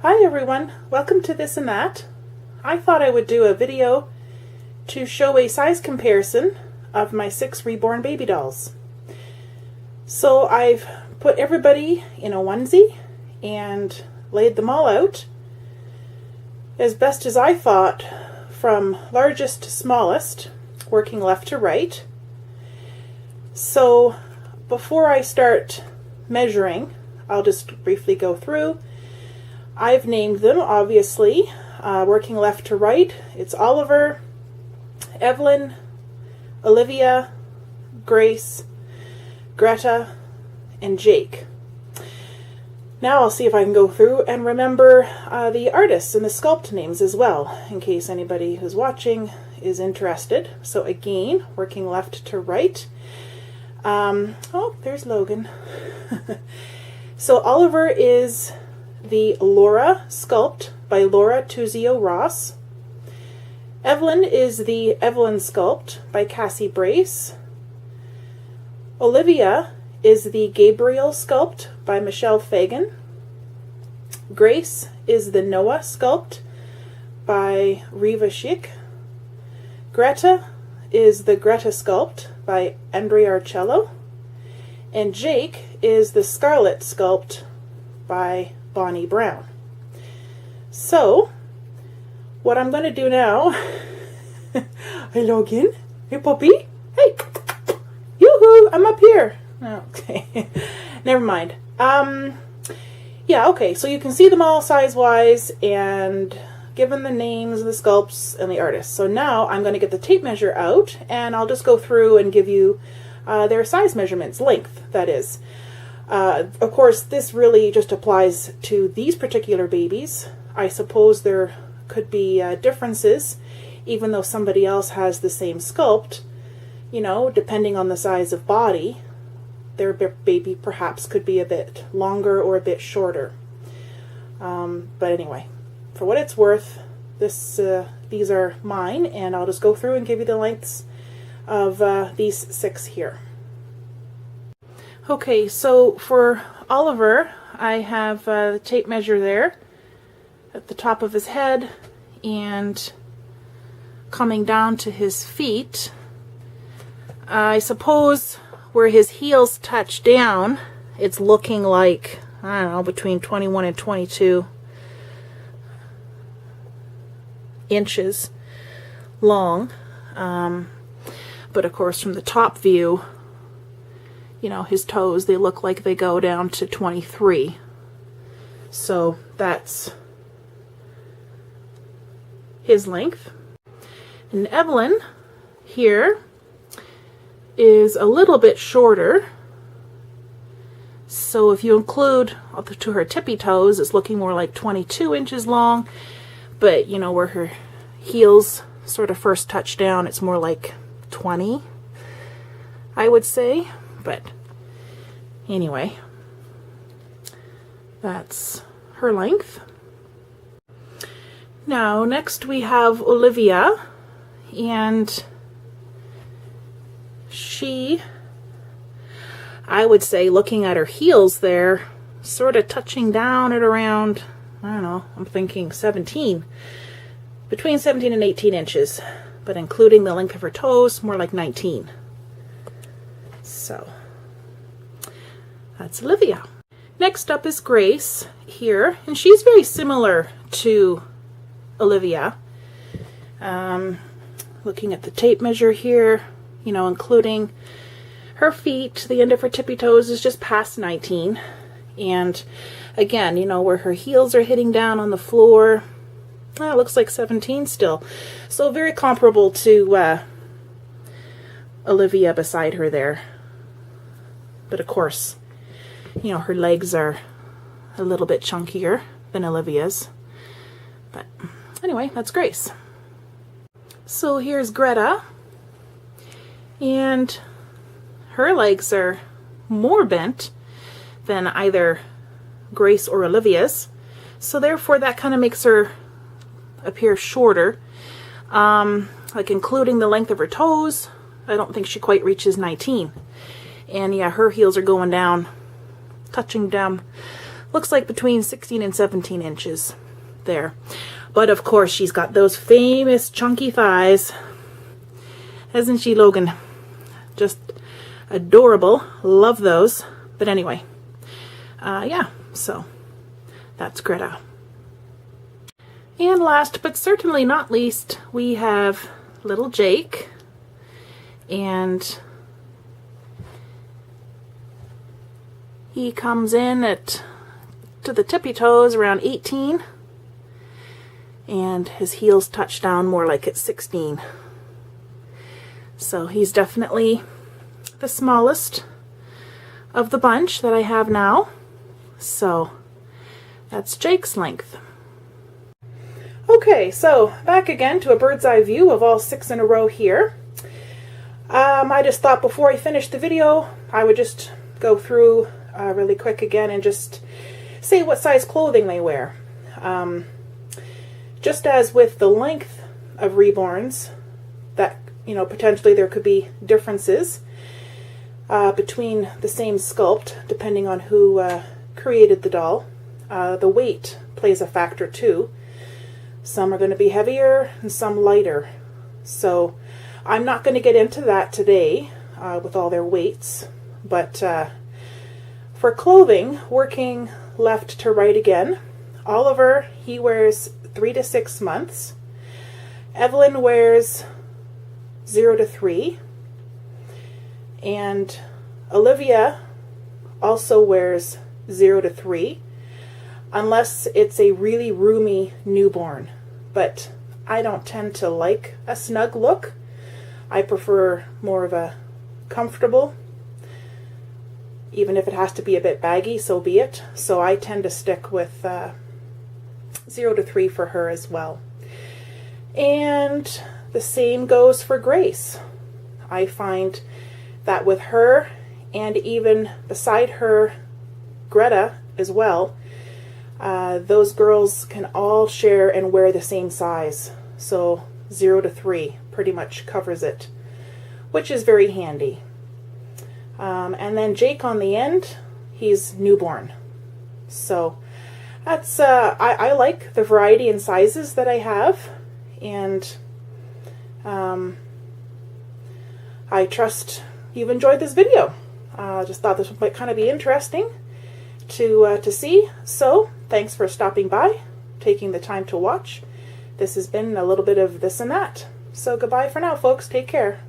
Hi everyone, welcome to This and That. I thought I would do a video to show a size comparison of my 6 reborn baby dolls. So I've put everybody in a onesie and laid them all out as best as I thought, from largest to smallest, working left to right. So before I start measuring, I'll just briefly go through. I've named them, obviously, working left to right. It's Oliver, Evelyn, Olivia, Grace, Greta, and Jake. Now I'll see if I can go through and remember the artists and the sculpt names as well, in case anybody who's watching is interested. So again, working left to right. Oh, there's Logan. So Oliver is the Laura sculpt by Laura Tuzio Ross. Evelyn is the Evelyn sculpt by Cassie Brace. Olivia is the Gabriel sculpt by Michelle Fagan. Grace is the Noah sculpt by Reva Schick. Greta is the Greta sculpt by Andrea Arcello. And Jake is the Scarlet sculpt by Bonnie Brown. So, what I'm going to do now, hi Logan, hey puppy, hey, yoo-hoo, I'm up here. Okay, never mind. Yeah, okay, so you can see them all size-wise and given the names, the sculpts, and the artists. So now I'm going to get the tape measure out and I'll just go through and give you their size measurements, length, that is. Of course, this really just applies to these particular babies. I suppose there could be differences, even though somebody else has the same sculpt, you know, depending on the size of body, their baby perhaps could be a bit longer or a bit shorter. But anyway, for what it's worth, these are mine, and I'll just go through and give you the lengths of these 6 here. Okay, so for Oliver, I have the tape measure there at the top of his head and coming down to his feet. I suppose where his heels touch down, it's looking like, I don't know, between 21 and 22 inches long. But of course, from the top view, you know, his toes, they look like they go down to 23. So that's his length. And Evelyn here is a little bit shorter. So if you include up to her tippy toes, it's looking more like 22 inches long. But, you know, where her heels sort of first touch down, it's more like 20, I would say. But anyway, that's her length. Now, next we have Olivia, and she, I would say, looking at her heels there, sort of touching down at around, I don't know, I'm thinking 17, between 17 and 18 inches, but including the length of her toes, more like 19. So, that's Olivia. Next up is Grace here, and she's very similar to Olivia. Looking at the tape measure here, you know, including her feet, the end of her tippy toes is just past 19. And again, you know, where her heels are hitting down on the floor, it looks like 17 still. So very comparable to Olivia beside her there. But of course, you know, her legs are a little bit chunkier than Olivia's. But anyway, that's Grace. So here's Greta. And her legs are more bent than either Grace or Olivia's. So therefore that kind of makes her appear shorter. Like including the length of her toes, I don't think she quite reaches 19. And yeah, her heels are going down, touching down looks like between 16 and 17 inches there. But of course, she's got those famous chunky thighs. Hasn't she, Logan? Just adorable. Love those. But anyway, yeah, so that's Greta. And last but certainly not least, we have little Jake. And he comes in to the tippy toes around 18. And his heels touch down more like at 16. So he's definitely the smallest of the bunch that I have now. So that's Jake's length. Okay, so back again to a bird's eye view of all 6 in a row here. I just thought before I finish the video, I would just go through really quick again and just say what size clothing they wear. Just as with the length of Reborns, that, you know, potentially there could be differences between the same sculpt, depending on who created the doll. The weight plays a factor too. Some are going to be heavier and some lighter. So I'm not going to get into that today with all their weights. But for clothing, working left to right again, Oliver, he wears 3 to 6 months. Evelyn wears 0 to 3. And Olivia also wears 0 to 3, unless it's a really roomy newborn. But I don't tend to like a snug look. I prefer more of a comfortable, even if it has to be a bit baggy, so be it. So I tend to stick with 0 to 3 for her as well. And the same goes for Grace. I find that with her, and even beside her, Greta as well, those girls can all share and wear the same size. So 0 to 3 pretty much covers it, which is very handy. And then Jake on the end, he's newborn. So that's I like the variety in sizes that I have, and I trust you've enjoyed this video. Just thought this might kind of be interesting to see. So thanks for stopping by, taking the time to watch. This has been a little bit of this and that. So goodbye for now, folks. Take care.